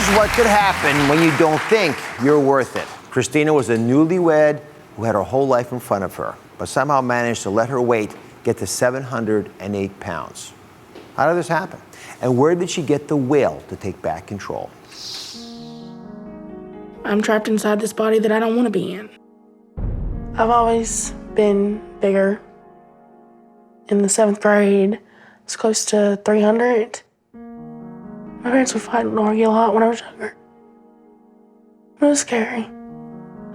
Here's what could happen when you don't think you're worth it. Christina was a newlywed who had her whole life in front of her, but somehow managed to let her weight get to 708 pounds. How did this happen? And where did she get the will to take back control? I'm trapped inside this body that I don't want to be in. I've always been bigger. In the 7th grade, I was close to 300. My parents would fight and argue a lot when I was younger. It was scary.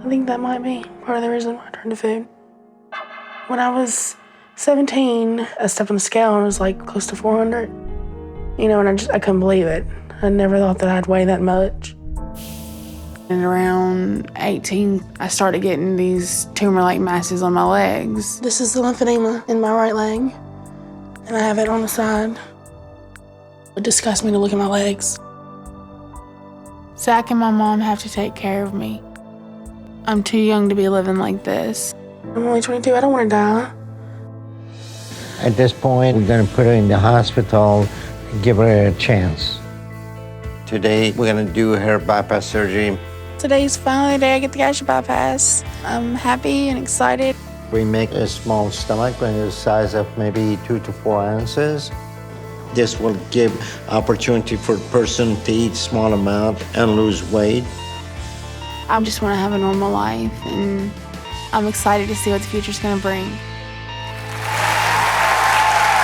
I think that might be part of the reason why I turned to food. When I was 17, I stepped on the scale and it was like close to 400. You know, and I couldn't believe it. I never thought that I'd weigh that much. And around 18, I started getting these tumor-like masses on my legs. This is the lymphedema in my right leg, and I have it on the side. It disgusts me to look at my legs. Zach and my mom have to take care of me. I'm too young to be living like this. I'm only 22, I don't want to die. At this point, we're going to put her in the hospital and give her a chance. Today, we're going to do her bypass surgery. Today's finally the day I get the gastric bypass. I'm happy and excited. We make a small stomach when the size of maybe 2 to 4 ounces. This will give opportunity for the person to eat small amount and lose weight. I just want to have a normal life, and I'm excited to see what the future's going to bring.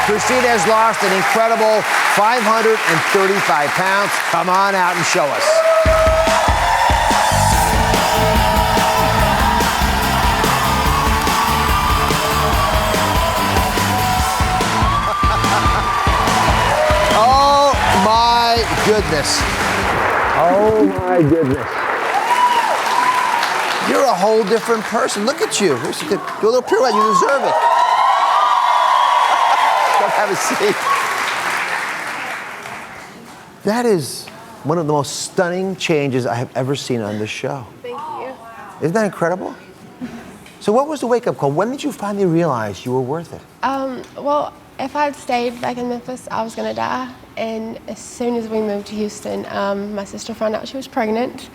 Christina has lost an incredible 535 pounds. Come on out and show us. Oh my goodness. Oh my goodness. You're a whole different person. Look at you. Do a little pirouette. You deserve it. Come have a seat. That is one of the most stunning changes I have ever seen on this show. Thank you. Isn't that incredible? So what was the wake-up call? When did you finally realize you were worth it? Well, if I'd stayed back in Memphis, I was gonna die. And as soon as we moved to Houston, my sister found out she was pregnant.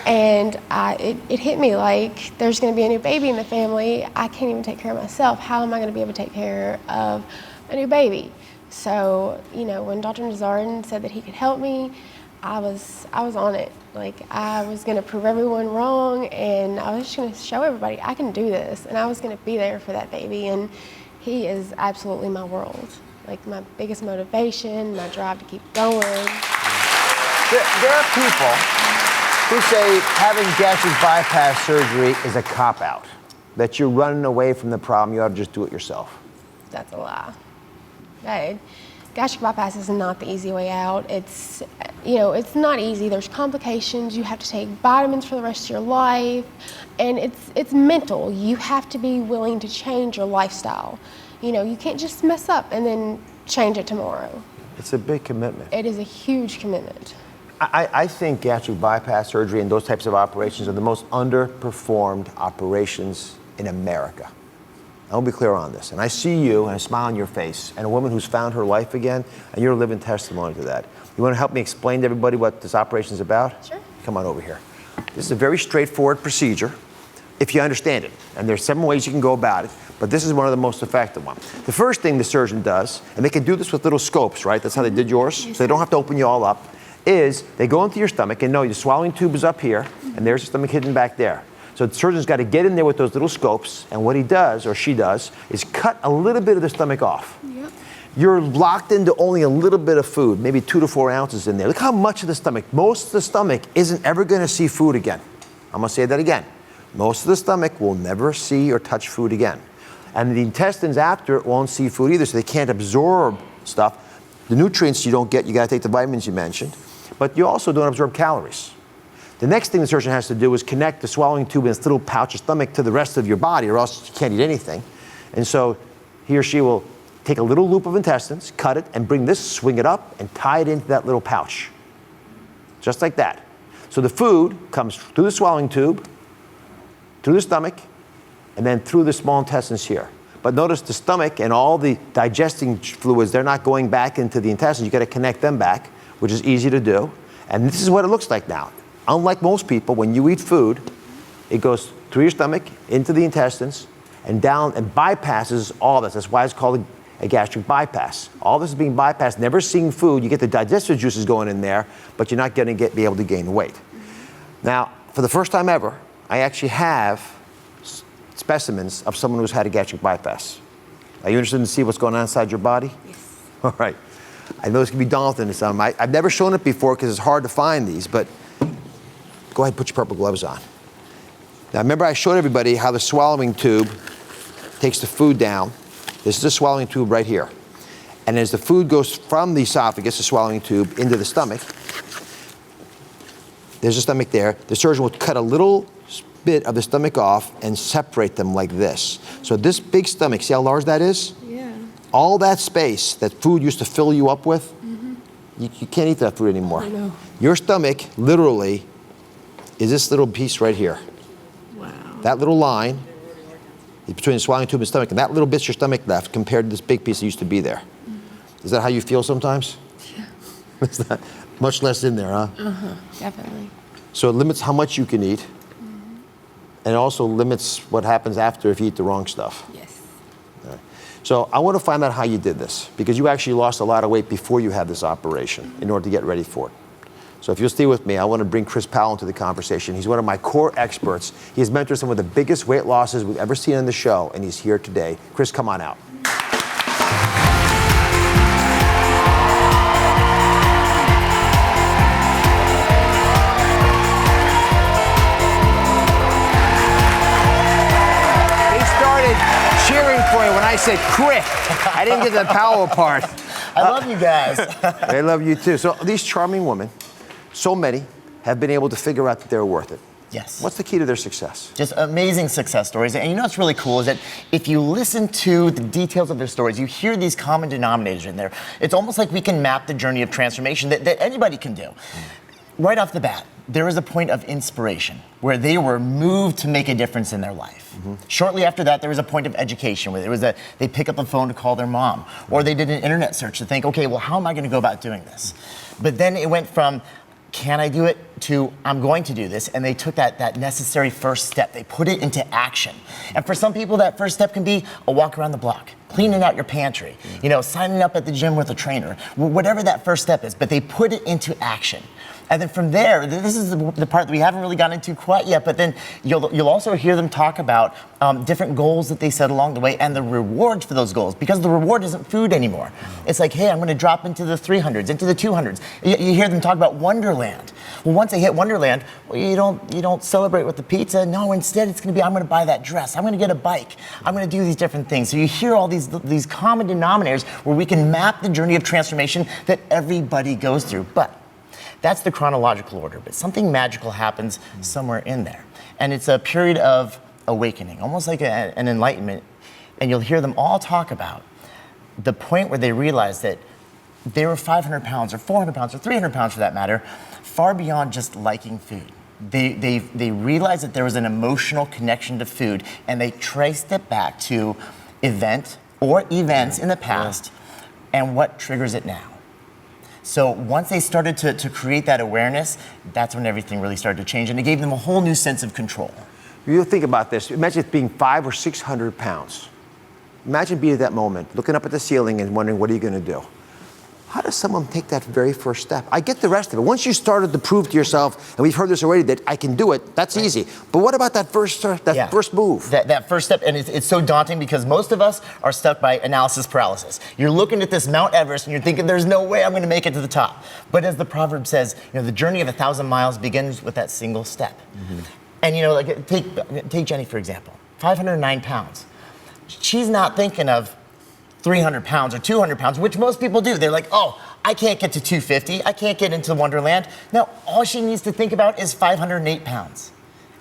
And it hit me like, there's gonna be a new baby in the family. I can't even take care of myself. How am I gonna be able to take care of a new baby? So, you know, when Dr. Nazarin said that he could help me, I was on it. Like, I was gonna prove everyone wrong, and I was just gonna show everybody I can do this, and I was gonna be there for that baby. And he is absolutely my world. Like, my biggest motivation, my drive to keep going. There are people who say having gastric bypass surgery is a cop-out, that you're running away from the problem, you ought to just do it yourself. That's a lie. Gastric bypass is not the easy way out. It's, you know, it's not easy. There's complications. You have to take vitamins for the rest of your life. And it's mental. You have to be willing to change your lifestyle. You know, you can't just mess up and then change it tomorrow. It's a big commitment. It is a huge commitment. I think gastric bypass surgery and those types of operations are the most underperformed operations in America. I'll be clear on this. And I see you and a smile on your face and a woman who's found her life again, and you're a living testimony to that. You want to help me explain to everybody what this operation is about? Sure. Come on over here. This is a very straightforward procedure if you understand it. And there's 7 ways you can go about it, but this is one of the most effective ones. The first thing the surgeon does, and they can do this with little scopes, right? That's how they did yours, so they don't have to open you all up, is they go into your stomach and know your swallowing tube is up here, and there's the stomach hidden back there. So the surgeon's got to get in there with those little scopes, and what he does, or she does, is cut a little bit of the stomach off. Yep. You're locked into only a little bit of food, maybe 2 to 4 ounces in there. Look how much of the stomach. Most of the stomach isn't ever going to see food again. I'm going to say that again. Most of the stomach will never see or touch food again. And the intestines after it won't see food either, so they can't absorb stuff. The nutrients you don't get, you got to take the vitamins you mentioned, but you also don't absorb calories. The next thing the surgeon has to do is connect the swallowing tube in this little pouch of stomach to the rest of your body, or else you can't eat anything. And so he or she will take a little loop of intestines, cut it, and bring this, swing it up, and tie it into that little pouch. Just like that. So the food comes through the swallowing tube, through the stomach, and then through the small intestines here. But notice the stomach and all the digesting fluids, they're not going back into the intestines. You got to connect them back, which is easy to do. And this is what it looks like now. Unlike most people, when you eat food, it goes through your stomach, into the intestines, and down, and bypasses all this. That's why it's called a gastric bypass. All this is being bypassed, never seeing food. You get the digestive juices going in there, but you're not going to be able to gain weight. Now, for the first time ever, I actually have specimens of someone who's had a gastric bypass. Are you interested in see what's going on inside your body? Yes. All right. I know this can be daunting to some. I've never shown it before because it's hard to find these, but go ahead and put your purple gloves on. Now, remember I showed everybody how the swallowing tube takes the food down. This is a swallowing tube right here. And as the food goes from the esophagus, the swallowing tube, into the stomach, there's a stomach there. The surgeon will cut a little bit of the stomach off and separate them like this. So this big stomach, see how large that is? Yeah. All that space that food used to fill you up with, you can't eat that food anymore. I know. Your stomach, literally, is this little piece right here. Wow. That little line is between the swallowing tube and stomach, and that little bit's your stomach left compared to this big piece that used to be there. Is that how you feel sometimes? Yeah. It's not much less in there, huh? Definitely. So it limits how much you can eat, and it also limits what happens after if you eat the wrong stuff. Yes. So I want to find out how you did this, because you actually lost a lot of weight before you had this operation in order to get ready for it. So if you'll stay with me, I want to bring Chris Powell into the conversation. He's one of my core experts. He has mentored some of the biggest weight losses we've ever seen on the show, and he's here today. Chris, come on out. Cheering for you when I said Chris. I didn't get the Powell part. I love you guys. They love you too. So these charming women, so many, have been able to figure out that they're worth it. Yes. What's the key to their success? Just amazing success stories. And you know what's really cool is that if you listen to the details of their stories, you hear these common denominators in there. It's almost like we can map the journey of transformation that anybody can do. Right off the bat, there was a point of inspiration where they were moved to make a difference in their life. Shortly after that, there was a point of education where they pick up the phone to call their mom, or they did an internet search to think, okay, well, how am I going to go about doing this? But then it went from, can I do it, to I'm going to do this, and they took that necessary first step. They put it into action. And for some people, that first step can be a walk around the block, cleaning out your pantry, signing up at the gym with a trainer, whatever that first step is, but they put it into action. And then from there, this is the part that we haven't really gotten into quite yet, but then you'll also hear them talk about different goals that they set along the way and the rewards for those goals, because the reward isn't food anymore. It's like, hey, I'm going to drop into the 300s, into the 200s. You hear them talk about Wonderland. Well, once they hit Wonderland, well, you don't celebrate with the pizza. No, instead it's going to be, I'm going to buy that dress. I'm going to get a bike. I'm going to do these different things. So you hear all these common denominators where we can map the journey of transformation that everybody goes through. But that's the chronological order, but something magical happens somewhere in there. And it's a period of awakening, almost like an enlightenment. And you'll hear them all talk about the point where they realize that they were 500 pounds or 400 pounds or 300 pounds for that matter, far beyond just liking food. They realized that there was an emotional connection to food, and they traced it back to events in the past and what triggers it now. So once they started to create that awareness, that's when everything really started to change, and it gave them a whole new sense of control. You think about this. Imagine it being 500 or 600 pounds. Imagine being at that moment, looking up at the ceiling and wondering, what are you going to do? How does someone take that very first step? I get the rest of it. Once you started to prove to yourself, and we've heard this already, that I can do it, that's easy. But what about that first move? That first step, and it's so daunting because most of us are stuck by analysis paralysis. You're looking at this Mount Everest and you're thinking, there's no way I'm going to make it to the top. But as the proverb says, the journey of 1,000 miles begins with that single step. And like take Jenny, for example, 509 pounds. She's not thinking of 300 pounds or 200 pounds, which most people do. They're like, oh, I can't get to 250. I can't get into Wonderland. No, all she needs to think about is 508 pounds.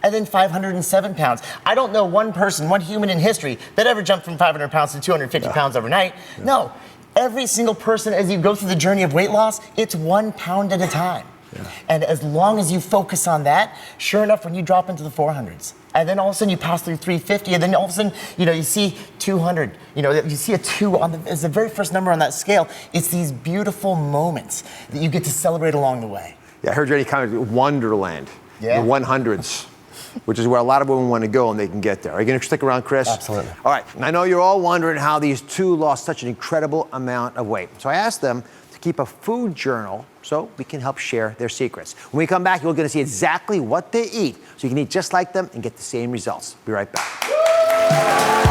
And then 507 pounds. I don't know one human in history that ever jumped from 500 pounds to 250 pounds overnight. Yeah. No, every single person, as you go through the journey of weight loss, it's 1 pound at a time. Yeah. And as long as you focus on that, sure enough, when you drop into the 400s, and then all of a sudden you pass through 350, and then all of a sudden, you see 200, you see a 2 as the very first number on that scale. It's these beautiful moments that you get to celebrate along the way. Yeah, I heard Jenny comment Wonderland. Yeah. The 100s, which is where a lot of women want to go and they can get there. Are you going to stick around, Chris? Absolutely. All right. I know you're all wondering how these two lost such an incredible amount of weight. So I asked them to keep a food journal so we can help share their secrets. When we come back, you're going to see exactly what they eat so you can eat just like them and get the same results. Be right back.